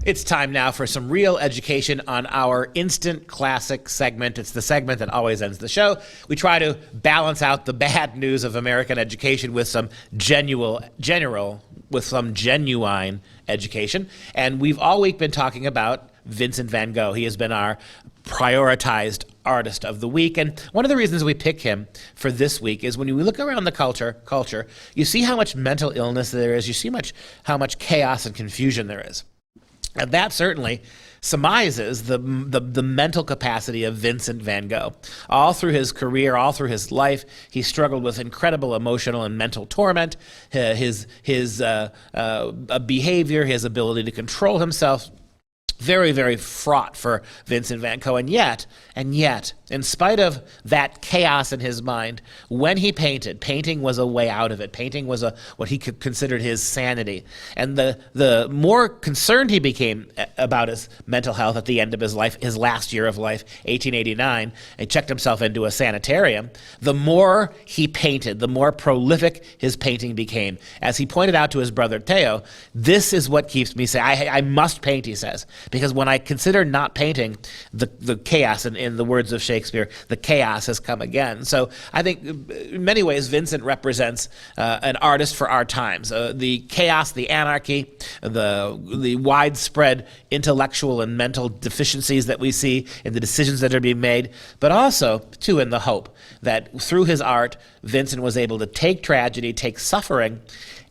It's time now for some real education on our Instant Classic segment. It's the segment that always ends the show. We try to balance out the bad news of American education with some genuine education. And we've all week been talking about Vincent Van Gogh. He has been our prioritized artist of the week. And one of the reasons we pick him for this week is when you look around the culture, you see how much mental illness there is. You see how much chaos and confusion there is. And that certainly surmises the mental capacity of Vincent Van Gogh. All through his career, all through his life, he struggled with incredible emotional and mental torment. His behavior, his ability to control himself, very, very fraught for Vincent Van Gogh. And yet, in spite of that chaos in his mind, when he painted, painting was a way out of it. Painting was what he considered his sanity. And the more concerned he became about his mental health at the end of his life, his last year of life, 1889, and checked himself into a sanitarium, the more he painted, the more prolific his painting became. As he pointed out to his brother Theo, this is what keeps me sane. I must paint, he says, because when I consider not painting, the chaos, in the words of Shakespeare, the chaos has come again. So I think in many ways Vincent represents an artist for our times. The chaos, the anarchy, the widespread intellectual and mental deficiencies that we see in the decisions that are being made, but also, too, in the hope that through his art, Vincent was able to take tragedy, take suffering,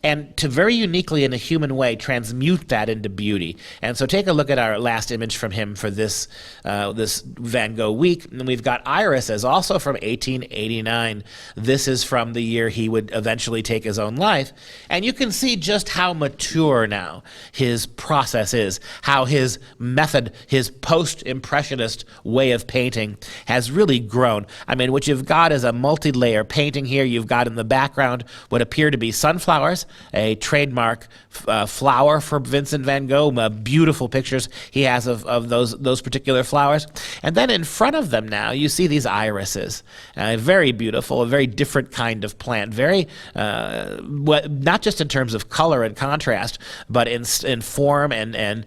and to very uniquely in a human way transmute that into beauty. And so take a look at our last image from him for this Van Gogh week. And we've got Irises, also from 1889. This is from the year he would eventually take his own life. And you can see just how mature now his process is, how his method, his post-impressionist way of painting has really grown. I mean, what you've got is a multi-layer painting here. You've got in the background what appear to be sunflowers, a trademark flower for Vincent Van Gogh. Beautiful pictures he has of those particular flowers. And then in front of them now, you see these irises. Very beautiful, a very different kind of plant. Very, not just in terms of color and contrast, but in form and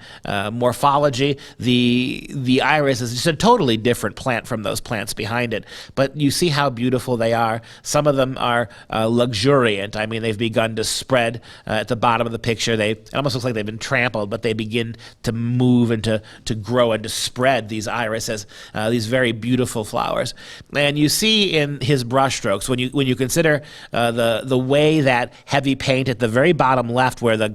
morphology. The iris is just a totally different plant from those plants behind it. But you see how beautiful they are. Some of them are luxuriant. I mean, they've begun to spread at the bottom of the picture. It almost looks like they've been trampled, but they begin to move and to grow and to spread, these irises, these very beautiful flowers. And you see in his brushstrokes, when you consider the way that heavy paint at the very bottom left, where the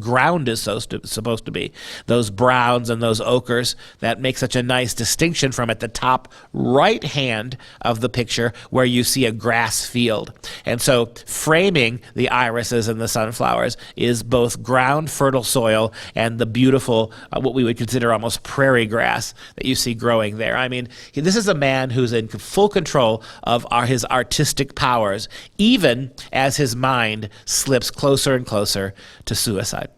ground is supposed to be, those browns and those ochres, that make such a nice distinction from at the top right hand of the picture, where you see a grass field. And so framing the irises and the sunflowers is both ground, fertile soil, and the beautiful, what we would consider almost prairie grass that you see growing there. I mean, this is a man who's in full control of his artistic powers, even as his mind slips closer and closer to suicide.